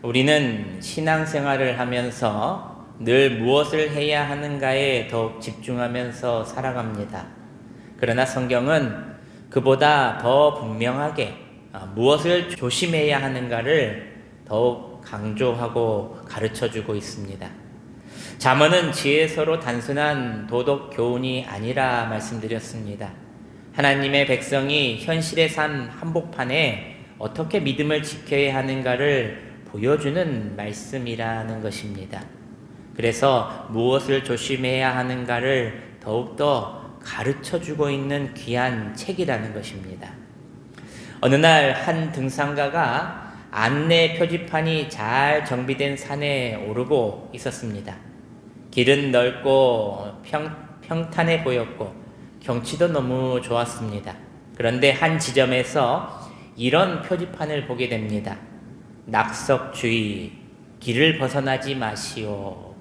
우리는 신앙생활을 하면서 늘 무엇을 해야 하는가에 더욱 집중하면서 살아갑니다. 그러나 성경은 그보다 더 분명하게 무엇을 조심해야 하는가를 더욱 강조하고 가르쳐주고 있습니다. 잠언은 지혜서로 단순한 도덕 교훈이 아니라 말씀드렸습니다. 하나님의 백성이 현실의 삶 한복판에 어떻게 믿음을 지켜야 하는가를 보여주는 말씀이라는 것입니다. 그래서 무엇을 조심해야 하는가를 더욱더 가르쳐주고 있는 귀한 책이라는 것입니다. 어느 날 한 등산가가 안내 표지판이 잘 정비된 산에 오르고 있었습니다. 길은 넓고 평탄해 보였고 경치도 너무 좋았습니다. 그런데 한 지점에서 이런 표지판을 보게 됩니다. 낙석주의, 길을 벗어나지 마시오.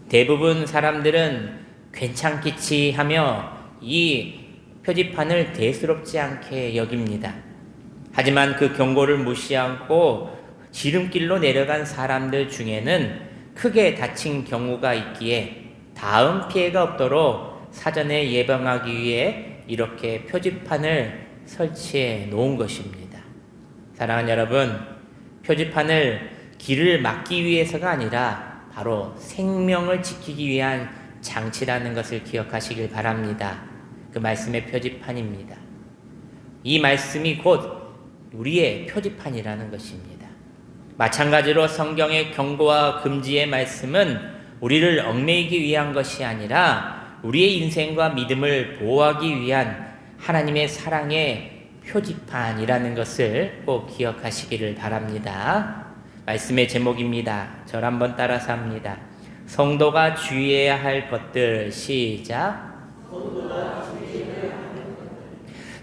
대부분 사람들은 괜찮겠지 하며 이 표지판을 대수롭지 않게 여깁니다. 하지만 그 경고를 무시하고 지름길로 내려간 사람들 중에는 크게 다친 경우가 있기에 다음 피해가 없도록 사전에 예방하기 위해 이렇게 표지판을 설치해 놓은 것입니다. 사랑하는 여러분, 표지판을 길을 막기 위해서가 아니라 바로 생명을 지키기 위한 장치라는 것을 기억하시길 바랍니다. 그 말씀의 표지판입니다. 이 말씀이 곧 우리의 표지판이라는 것입니다. 마찬가지로 성경의 경고와 금지의 말씀은 우리를 얽매이기 위한 것이 아니라 우리의 인생과 믿음을 보호하기 위한 하나님의 사랑의 표지판이라는 것을 꼭 기억하시기를 바랍니다. 말씀의 제목입니다. 저를 한번 따라서 합니다. 성도가 주의해야 할 것들. 시작.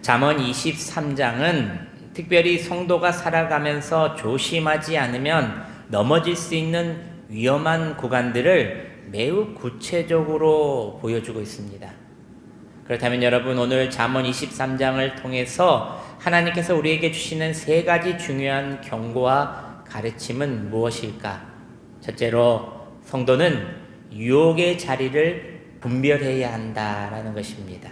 잠언 23장은 특별히 성도가 살아가면서 조심하지 않으면 넘어질 수 있는 위험한 구간들을 매우 구체적으로 보여주고 있습니다. 그렇다면 여러분, 오늘 잠언 23장을 통해서 하나님께서 우리에게 주시는 세 가지 중요한 경고와 가르침은 무엇일까? 첫째로, 성도는 유혹의 자리를 분별해야 한다라는 것입니다.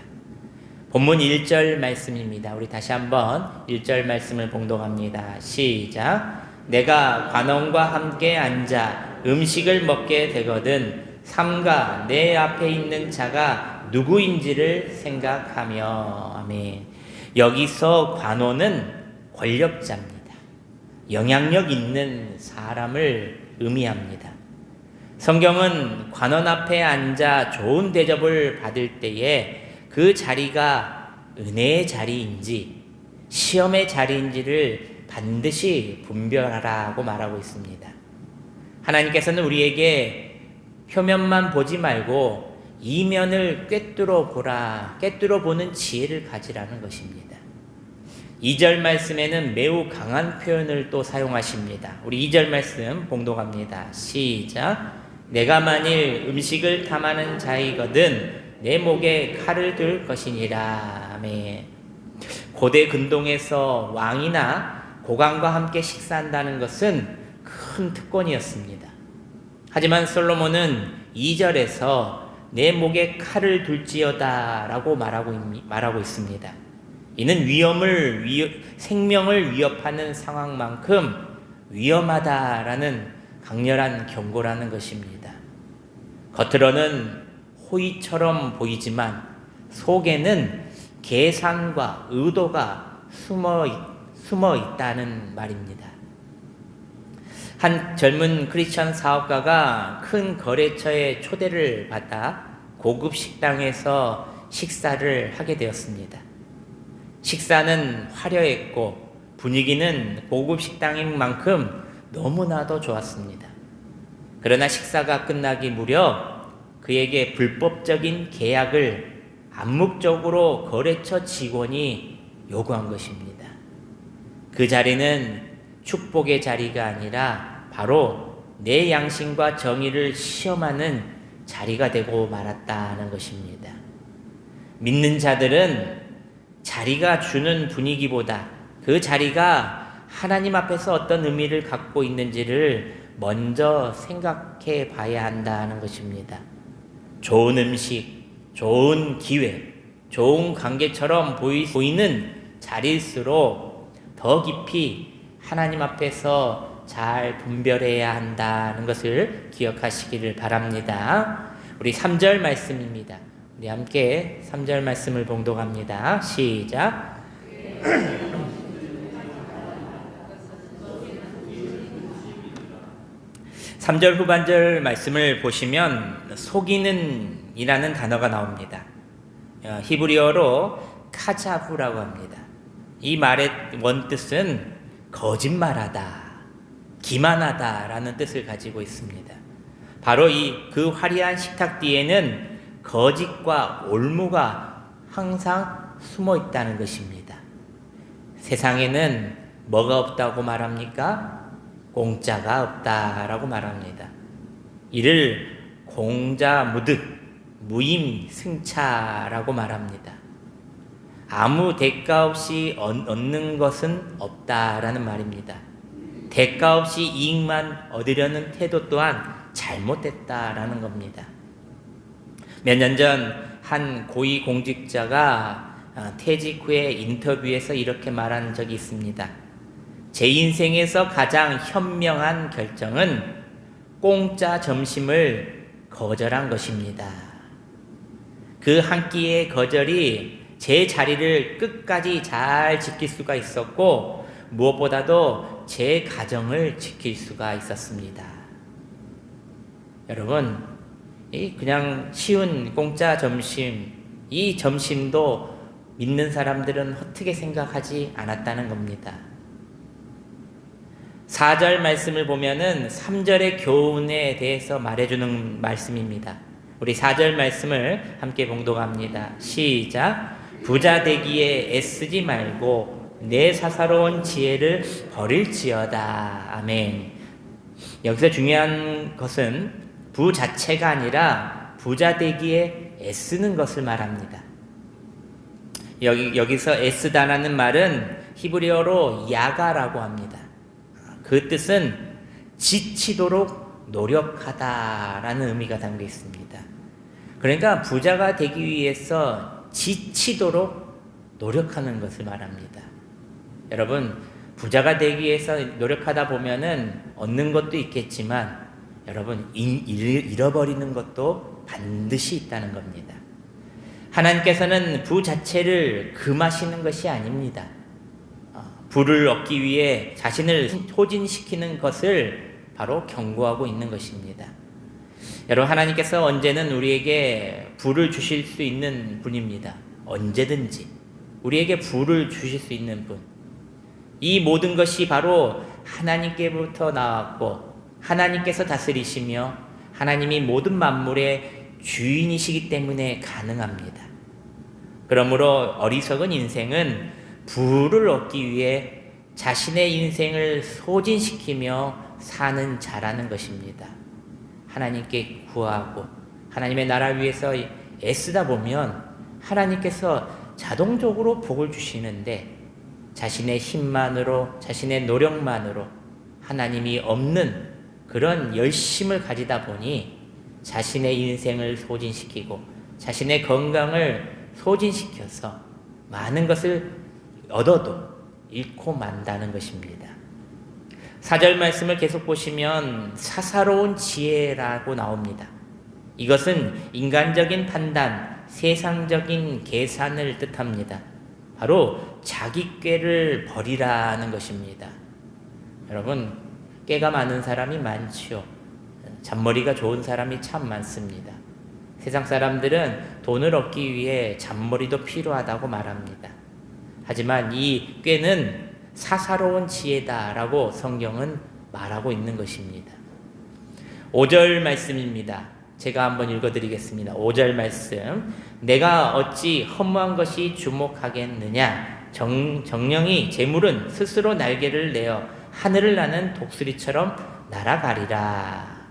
본문 1절 말씀입니다. 우리 다시 한번 1절 말씀을 봉독합니다. 시작. 내가 관원과 함께 앉아 음식을 먹게 되거든 삼가 내 앞에 있는 자가 누구인지를 생각하며. 아멘. 여기서 관원은 권력자입니다. 영향력 있는 사람을 의미합니다. 성경은 관원 앞에 앉아 좋은 대접을 받을 때에 그 자리가 은혜의 자리인지 시험의 자리인지를 반드시 분별하라고 말하고 있습니다. 하나님께서는 우리에게 표면만 보지 말고 이면을 꿰뚫어 보라, 꿰뚫어 보는 지혜를 가지라는 것입니다. 2절 말씀에는 매우 강한 표현을 또 사용하십니다. 우리 2절 말씀 봉독합니다. 시작. 내가 만일 음식을 탐하는 자이거든 내 목에 칼을 둘 것이니라. 아멘. 고대 근동에서 왕이나 고관과 함께 식사한다는 것은 큰 특권이었습니다. 하지만 솔로몬은 2절에서 내 목에 칼을 둘지어다 라고 말하고 있습니다. 이는 생명을 위협하는 상황만큼 위험하다라는 강렬한 경고라는 것입니다. 겉으로는 호의처럼 보이지만 속에는 계산과 의도가 숨어 있다는 말입니다. 한 젊은 크리스천 사업가가 큰 거래처의 초대를 받아 고급 식당에서 식사를 하게 되었습니다. 식사는 화려했고 분위기는 고급 식당인 만큼 너무나도 좋았습니다. 그러나 식사가 끝나기 무렵 그에게 불법적인 계약을 암묵적으로 거래처 직원이 요구한 것입니다. 그 자리는 축복의 자리가 아니라 바로 내 양심과 정의를 시험하는 자리가 되고 말았다는 것입니다. 믿는 자들은 자리가 주는 분위기보다 그 자리가 하나님 앞에서 어떤 의미를 갖고 있는지를 먼저 생각해 봐야 한다는 것입니다. 좋은 음식, 좋은 기회, 좋은 관계처럼 보이는 자리일수록 더 깊이 하나님 앞에서 잘 분별해야 한다는 것을 기억하시기를 바랍니다. 우리 3절 말씀입니다. 우리 함께 3절 말씀을 봉독합니다. 시작. 3절 후반절 말씀을 보시면 속이는 이라는 단어가 나옵니다. 히브리어로 카자부라고 합니다. 이 말의 원뜻은 거짓말하다, 기만하다 라는 뜻을 가지고 있습니다. 바로 그 화려한 식탁 뒤에는 거짓과 올무가 항상 숨어 있다는 것입니다. 세상에는 뭐가 없다고 말합니까? 공짜가 없다라고 말합니다. 이를 공자무득, 무임승차라고 말합니다. 아무 대가 없이 얻는 것은 없다라는 말입니다. 대가 없이 이익만 얻으려는 태도 또한 잘못됐다라는 겁니다. 몇 년 전 한 고위공직자가 퇴직 후에 인터뷰에서 이렇게 말한 적이 있습니다. 제 인생에서 가장 현명한 결정은 공짜 점심을 거절한 것입니다. 그 한 끼의 거절이 제 자리를 끝까지 잘 지킬 수가 있었고 무엇보다도 제 가정을 지킬 수가 있었습니다. 여러분, 그냥 쉬운 공짜 점심, 이 점심도 믿는 사람들은 헛되게 생각하지 않았다는 겁니다. 4절 말씀을 보면은 3절의 교훈에 대해서 말해주는 말씀입니다. 우리 4절 말씀을 함께 봉독합니다. 시작. 부자 되기에 애쓰지 말고 내 사사로운 지혜를 버릴지어다. 아멘. 여기서 중요한 것은 부 자체가 아니라 부자 되기에 애쓰는 것을 말합니다. 여기서 애쓰다라는 말은 히브리어로 야가라고 합니다. 그 뜻은 지치도록 노력하다라는 의미가 담겨 있습니다. 그러니까 부자가 되기 위해서 지치도록 노력하는 것을 말합니다. 여러분, 부자가 되기 위해서 노력하다 보면은 얻는 것도 있겠지만 여러분, 잃어버리는 것도 반드시 있다는 겁니다. 하나님께서는 부 자체를 금하시는 것이 아닙니다. 부를 얻기 위해 자신을 소진시키는 것을 바로 경고하고 있는 것입니다. 여러분, 하나님께서 언제는 우리에게 부를 주실 수 있는 분입니다. 언제든지 우리에게 부를 주실 수 있는 분. 이 모든 것이 바로 하나님께부터 나왔고 하나님께서 다스리시며 하나님이 모든 만물의 주인이시기 때문에 가능합니다. 그러므로 어리석은 인생은 부를 얻기 위해 자신의 인생을 소진시키며 사는 자라는 것입니다. 하나님께 구하고 하나님의 나라를 위해서 애쓰다 보면 하나님께서 자동적으로 복을 주시는데 자신의 힘만으로, 자신의 노력만으로 하나님이 없는 그런 열심을 가지다 보니 자신의 인생을 소진시키고 자신의 건강을 소진시켜서 많은 것을 얻어도 잃고 만다는 것입니다. 4절 말씀을 계속 보시면 사사로운 지혜라고 나옵니다. 이것은 인간적인 판단, 세상적인 계산을 뜻합니다. 바로 자기 꾀를 버리라는 것입니다. 여러분, 꾀가 많은 사람이 많지요. 잔머리가 좋은 사람이 참 많습니다. 세상 사람들은 돈을 얻기 위해 잔머리도 필요하다고 말합니다. 하지만 이 꾀는 사사로운 지혜다라고 성경은 말하고 있는 것입니다. 5절 말씀입니다. 제가 한번 읽어드리겠습니다. 5절 말씀. 내가 어찌 허무한 것이 주목하겠느냐. 정령이 재물은 스스로 날개를 내어 하늘을 나는 독수리처럼 날아가리라.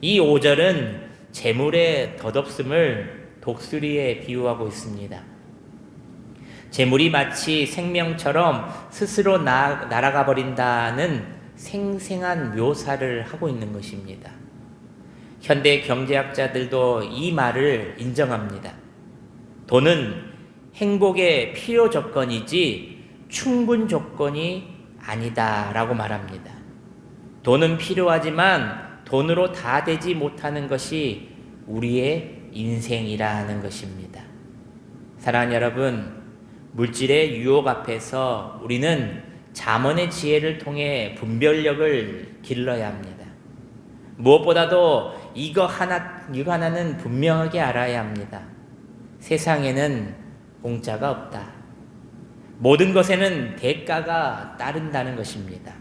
이 5절은 재물의 덧없음을 독수리에 비유하고 있습니다. 재물이 마치 생명처럼 스스로 날아가 버린다는 생생한 묘사를 하고 있는 것입니다. 현대 경제학자들도 이 말을 인정합니다. 돈은 행복의 필요 조건이지 충분 조건이 아니다라고 말합니다. 돈은 필요하지만 돈으로 다 되지 못하는 것이 우리의 인생이라는 것입니다. 사랑하는 여러분, 물질의 유혹 앞에서 우리는 잠언의 지혜를 통해 분별력을 길러야 합니다. 무엇보다도 이거 하나는 분명하게 알아야 합니다. 세상에는 공짜가 없다. 모든 것에는 대가가 따른다는 것입니다.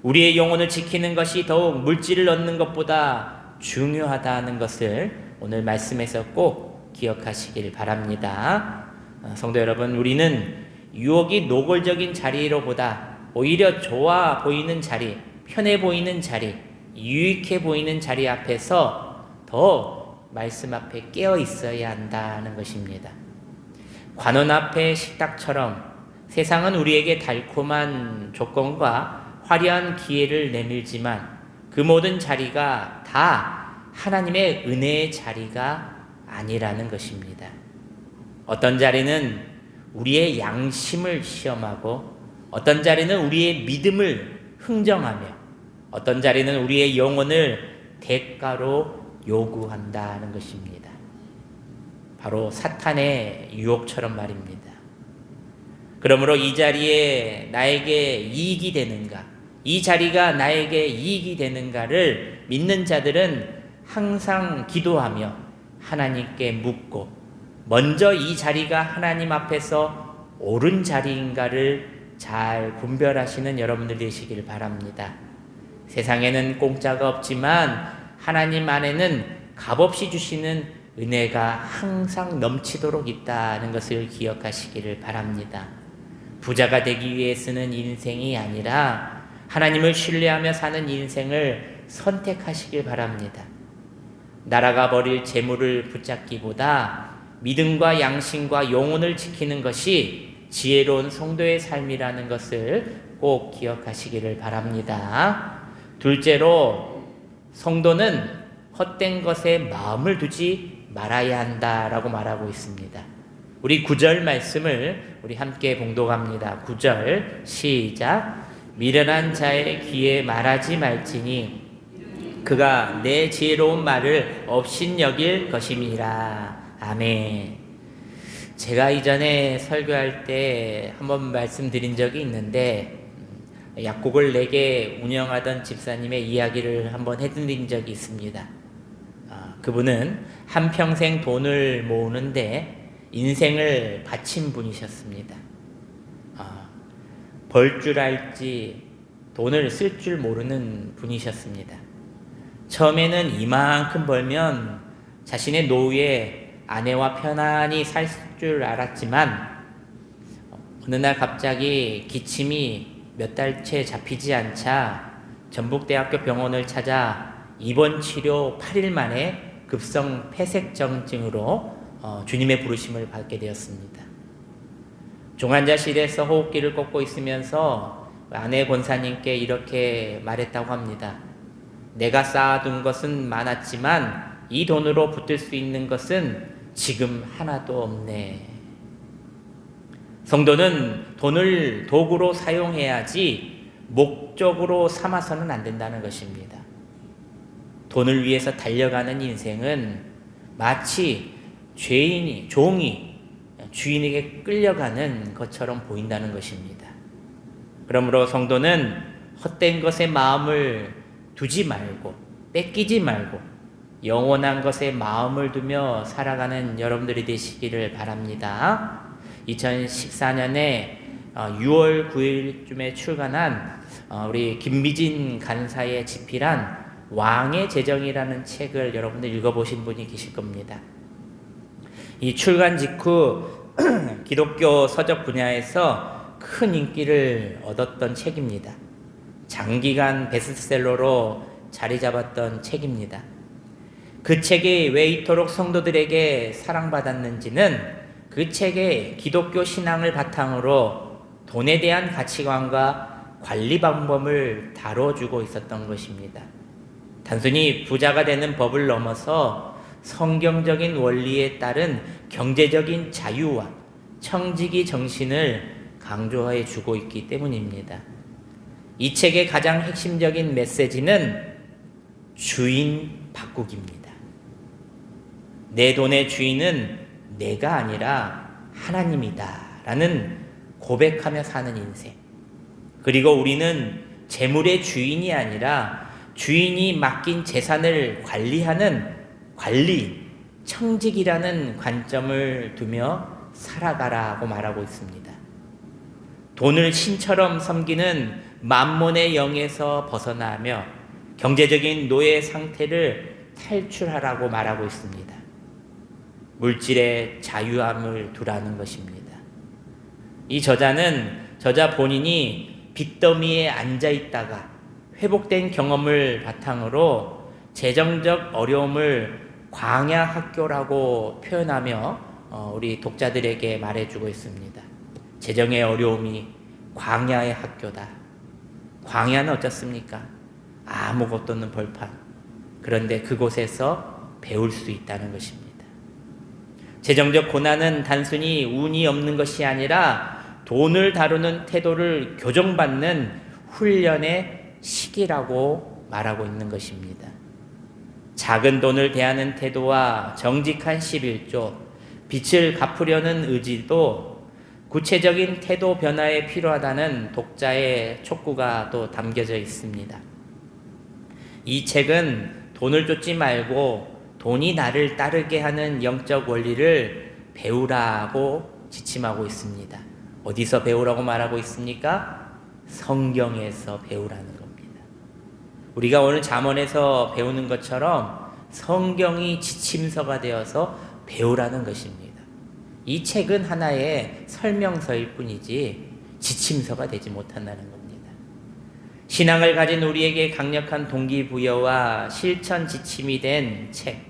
우리의 영혼을 지키는 것이 더욱 물질을 얻는 것보다 중요하다는 것을 오늘 말씀에서 꼭 기억하시길 바랍니다. 성도 여러분, 우리는 유혹이 노골적인 자리로보다 오히려 좋아 보이는 자리, 편해 보이는 자리, 유익해 보이는 자리 앞에서 더 말씀 앞에 깨어 있어야 한다는 것입니다. 관원 앞에 식탁처럼 세상은 우리에게 달콤한 조건과 화려한 기회를 내밀지만 그 모든 자리가 다 하나님의 은혜의 자리가 아니라는 것입니다. 어떤 자리는 우리의 양심을 시험하고 어떤 자리는 우리의 믿음을 흥정하며 어떤 자리는 우리의 영혼을 대가로 요구한다는 것입니다. 바로 사탄의 유혹처럼 말입니다. 그러므로 이 자리에 나에게 이익이 되는가, 이 자리가 나에게 이익이 되는가를 믿는 자들은 항상 기도하며 하나님께 묻고 먼저 이 자리가 하나님 앞에서 옳은 자리인가를 잘 분별하시는 여러분들 되시길 바랍니다. 세상에는 공짜가 없지만 하나님 안에는 값없이 주시는 은혜가 항상 넘치도록 있다는 것을 기억하시기를 바랍니다. 부자가 되기 위해 쓰는 인생이 아니라 하나님을 신뢰하며 사는 인생을 선택하시길 바랍니다. 날아가 버릴 재물을 붙잡기보다 믿음과 양심과 영혼을 지키는 것이 지혜로운 성도의 삶이라는 것을 꼭 기억하시기를 바랍니다. 둘째로, 성도는 헛된 것에 마음을 두지 말아야 한다라고 말하고 있습니다. 우리 9절 말씀을 우리 함께 봉독합니다. 9절 시작. 미련한 자의 귀에 말하지 말지니 그가 내 지혜로운 말을 업신여길 것임이라. 아멘. 제가 이전에 설교할 때 한번 말씀드린 적이 있는데 약국을 4개 운영하던 집사님의 이야기를 한번 해드린 적이 있습니다. 그분은 한평생 돈을 모으는데 인생을 바친 분이셨습니다. 벌 줄 알지 돈을 쓸 줄 모르는 분이셨습니다. 처음에는 이만큼 벌면 자신의 노후에 아내와 편안히 살 줄 알았지만 어느 날 갑자기 기침이 몇 달째 잡히지 않자 전북대학교 병원을 찾아 입원 치료 8일 만에 급성 폐색정증으로 주님의 부르심을 받게 되었습니다. 중환자실에서 호흡기를 꽂고 있으면서 아내 권사님께 이렇게 말했다고 합니다. 내가 쌓아둔 것은 많았지만 이 돈으로 붙들 수 있는 것은 지금 하나도 없네. 성도는 돈을 도구로 사용해야지 목적으로 삼아서는 안 된다는 것입니다. 돈을 위해서 달려가는 인생은 마치 종이 주인에게 끌려가는 것처럼 보인다는 것입니다. 그러므로 성도는 헛된 것에 마음을 두지 말고 뺏기지 말고 영원한 것에 마음을 두며 살아가는 여러분들이 되시기를 바랍니다. 2014년에 6월 9일쯤에 출간한 우리 김미진 간사의 집필한 왕의 재정이라는 책을 여러분들 읽어보신 분이 계실 겁니다. 이 출간 직후 기독교 서적 분야에서 큰 인기를 얻었던 책입니다. 장기간 베스트셀러로 자리 잡았던 책입니다. 그 책이 왜 이토록 성도들에게 사랑받았는지는 그 그 책에 기독교 신앙을 바탕으로 돈에 대한 가치관과 관리 방법을 다뤄주고 있었던 것입니다. 단순히 부자가 되는 법을 넘어서 성경적인 원리에 따른 경제적인 자유와 청지기 정신을 강조해 주고 있기 때문입니다. 이 책의 가장 핵심적인 메시지는 주인 바꾸기입니다. 내 돈의 주인은 내가 아니라 하나님이다 라는 고백하며 사는 인생. 그리고 우리는 재물의 주인이 아니라 주인이 맡긴 재산을 관리하는 관리, 청직이라는 관점을 두며 살아가라고 말하고 있습니다. 돈을 신처럼 섬기는 만몬의 영에서 벗어나며 경제적인 노예 상태를 탈출하라고 말하고 있습니다. 물질의 자유함을 두라는 것입니다. 이 저자 본인이 빚더미에 앉아 있다가 회복된 경험을 바탕으로 재정적 어려움을 광야 학교라고 표현하며 우리 독자들에게 말해주고 있습니다. 재정의 어려움이 광야의 학교다. 광야는 어떻습니까? 아무것도 없는 벌판. 그런데 그곳에서 배울 수 있다는 것입니다. 재정적 고난은 단순히 운이 없는 것이 아니라 돈을 다루는 태도를 교정받는 훈련의 시기라고 말하고 있는 것입니다. 작은 돈을 대하는 태도와 정직한 11조, 빚을 갚으려는 의지도 구체적인 태도 변화에 필요하다는 독자의 촉구가 또 담겨져 있습니다. 이 책은 돈을 쫓지 말고 돈이 나를 따르게 하는 영적 원리를 배우라고 지침하고 있습니다. 어디서 배우라고 말하고 있습니까? 성경에서 배우라는 겁니다. 우리가 오늘 잠언에서 배우는 것처럼 성경이 지침서가 되어서 배우라는 것입니다. 이 책은 하나의 설명서일 뿐이지 지침서가 되지 못한다는 겁니다. 신앙을 가진 우리에게 강력한 동기부여와 실천 지침이 된 책,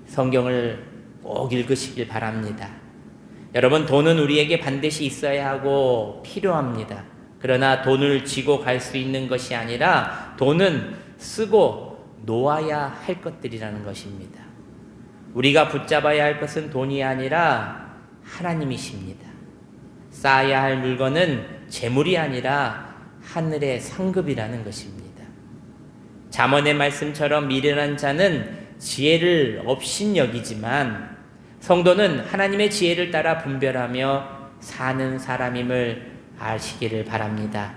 성경을 꼭 읽으시길 바랍니다. 여러분, 돈은 우리에게 반드시 있어야 하고 필요합니다. 그러나 돈을 쥐고 갈 수 있는 것이 아니라 돈은 쓰고 놓아야 할 것들이라는 것입니다. 우리가 붙잡아야 할 것은 돈이 아니라 하나님이십니다. 쌓아야 할 물건은 재물이 아니라 하늘의 상급이라는 것입니다. 잠언의 말씀처럼 미련한 자는 지혜를 업신여기지만 성도는 하나님의 지혜를 따라 분별하며 사는 사람임을 아시기를 바랍니다.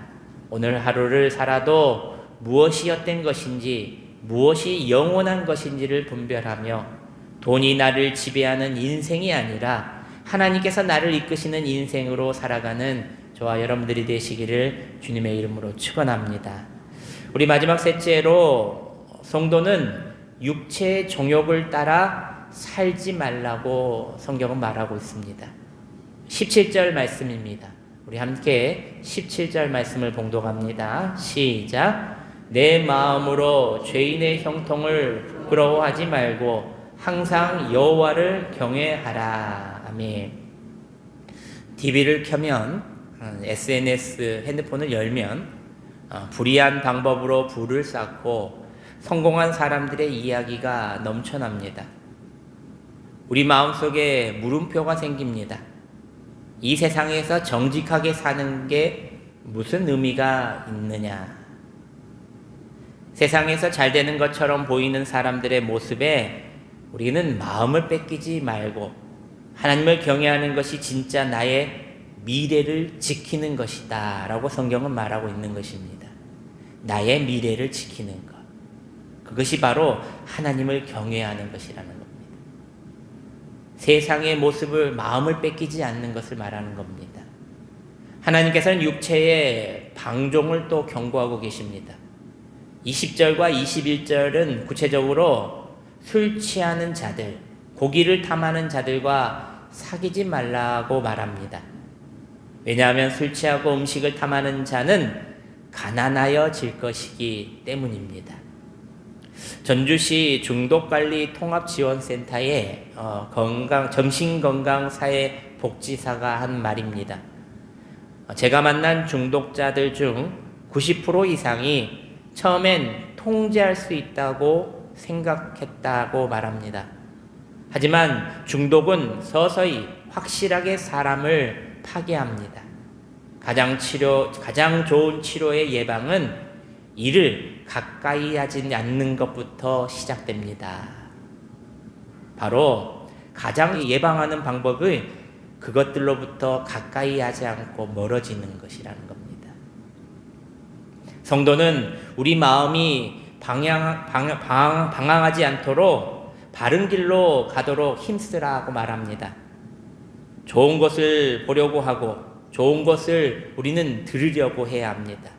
오늘 하루를 살아도 무엇이 헛된 것인지 무엇이 영원한 것인지를 분별하며 돈이 나를 지배하는 인생이 아니라 하나님께서 나를 이끄시는 인생으로 살아가는 저와 여러분들이 되시기를 주님의 이름으로 축원합니다. 우리 마지막 셋째로 성도는 육체의 정욕을 따라 살지 말라고 성경은 말하고 있습니다. 17절 말씀입니다. 우리 함께 17절 말씀을 봉독합니다. 시작. 내 마음으로 죄인의 형통을 부끄러워하지 말고 항상 여호와를 경외하라. 아멘. TV를 켜면 SNS 핸드폰을 열면 불의한 방법으로 부를 쌓고 성공한 사람들의 이야기가 넘쳐납니다. 우리 마음속에 물음표가 생깁니다. 이 세상에서 정직하게 사는 게 무슨 의미가 있느냐? 세상에서 잘 되는 것처럼 보이는 사람들의 모습에 우리는 마음을 뺏기지 말고 하나님을 경외하는 것이 진짜 나의 미래를 지키는 것이다 라고 성경은 말하고 있는 것입니다. 나의 미래를 지키는 것, 그것이 바로 하나님을 경외하는 것이라는 겁니다. 세상의 모습을 마음을 뺏기지 않는 것을 말하는 겁니다. 하나님께서는 육체의 방종을 또 경고하고 계십니다. 20절과 21절은 구체적으로 술 취하는 자들, 고기를 탐하는 자들과 사귀지 말라고 말합니다. 왜냐하면 술 취하고 음식을 탐하는 자는 가난하여질 것이기 때문입니다. 전주시 중독관리통합지원센터의 정신건강사회복지사가 한 말입니다. 제가 만난 중독자들 중 90% 이상이 처음엔 통제할 수 있다고 생각했다고 말합니다. 하지만 중독은 서서히 확실하게 사람을 파괴합니다. 가장 좋은 치료의 예방은 이를 가까이 하지 않는 것부터 시작됩니다. 바로 가장 예방하는 방법은 그것들로부터 가까이 하지 않고 멀어지는 것이라는 겁니다. 성도는 우리 마음이 방황하지 않도록 바른 길로 가도록 힘쓰라고 말합니다. 좋은 것을 보려고 하고 좋은 것을 우리는 들으려고 해야 합니다.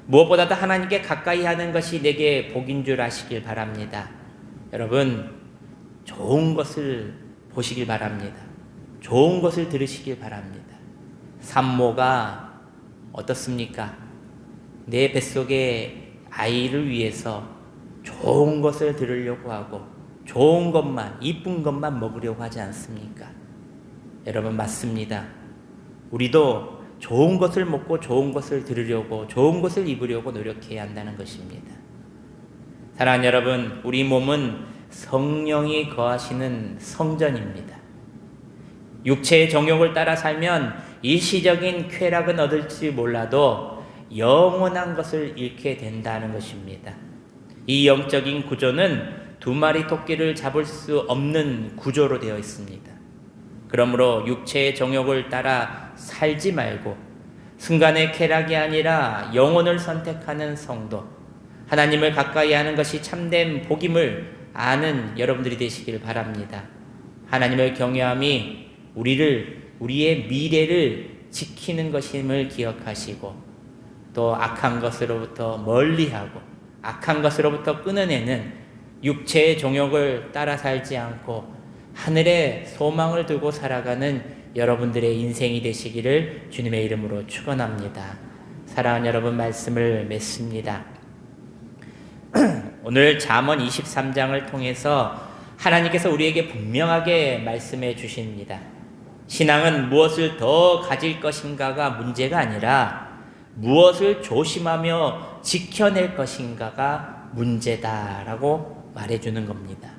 무엇보다도 하나님께 가까이 하는 것이 내게 복인 줄 아시길 바랍니다. 여러분, 좋은 것을 보시길 바랍니다. 좋은 것을 들으시길 바랍니다. 산모가 어떻습니까? 내 뱃속의 아이를 위해서 좋은 것을 들으려고 하고 좋은 것만, 이쁜 것만 먹으려고 하지 않습니까? 여러분, 맞습니다. 우리도 좋은 것을 먹고 좋은 것을 들으려고 좋은 것을 입으려고 노력해야 한다는 것입니다. 사랑하는 여러분, 우리 몸은 성령이 거하시는 성전입니다. 육체의 정욕을 따라 살면 일시적인 쾌락은 얻을지 몰라도 영원한 것을 잃게 된다는 것입니다. 이 영적인 구조는 두 마리 토끼를 잡을 수 없는 구조로 되어 있습니다. 그러므로 육체의 정욕을 따라 살지 말고 순간의 쾌락이 아니라 영혼을 선택하는 성도, 하나님을 가까이 하는 것이 참된 복임을 아는 여러분들이 되시길 바랍니다. 하나님을 경외함이 우리의 미래를 지키는 것임을 기억하시고 또 악한 것으로부터 멀리하고 악한 것으로부터 끊어내는 육체의 정욕을 따라 살지 않고 하늘에 소망을 두고 살아가는 여러분들의 인생이 되시기를 주님의 이름으로 축원합니다. 사랑하는 여러분, 말씀을 맺습니다. 오늘 잠언 23장을 통해서 하나님께서 우리에게 분명하게 말씀해 주십니다. 신앙은 무엇을 더 가질 것인가가 문제가 아니라 무엇을 조심하며 지켜낼 것인가가 문제다라고 말해주는 겁니다.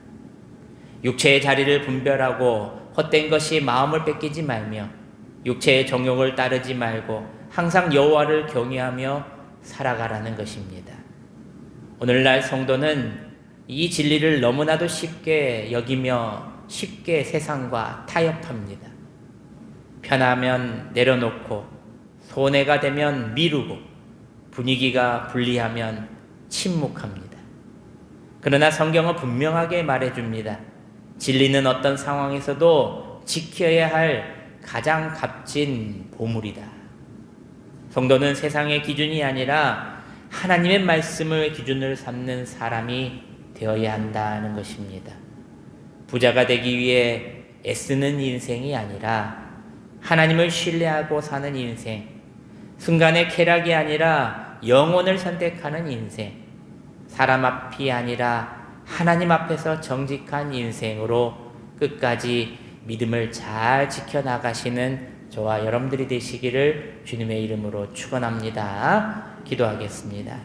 육체의 자리를 분별하고 헛된 것이 마음을 뺏기지 말며 육체의 정욕을 따르지 말고 항상 여호와를 경외하며 살아가라는 것입니다. 오늘날 성도는 이 진리를 너무나도 쉽게 여기며 쉽게 세상과 타협합니다. 편하면 내려놓고 손해가 되면 미루고 분위기가 불리하면 침묵합니다. 그러나 성경은 분명하게 말해줍니다. 진리는 어떤 상황에서도 지켜야 할 가장 값진 보물이다. 성도는 세상의 기준이 아니라 하나님의 말씀을 기준으로 삼는 사람이 되어야 한다는 것입니다. 부자가 되기 위해 애쓰는 인생이 아니라 하나님을 신뢰하고 사는 인생, 순간의 쾌락이 아니라 영혼을 선택하는 인생, 사람 앞이 아니라 하나님 앞에서 정직한 인생으로 끝까지 믿음을 잘 지켜나가시는 저와 여러분들이 되시기를 주님의 이름으로 축원합니다. 기도하겠습니다.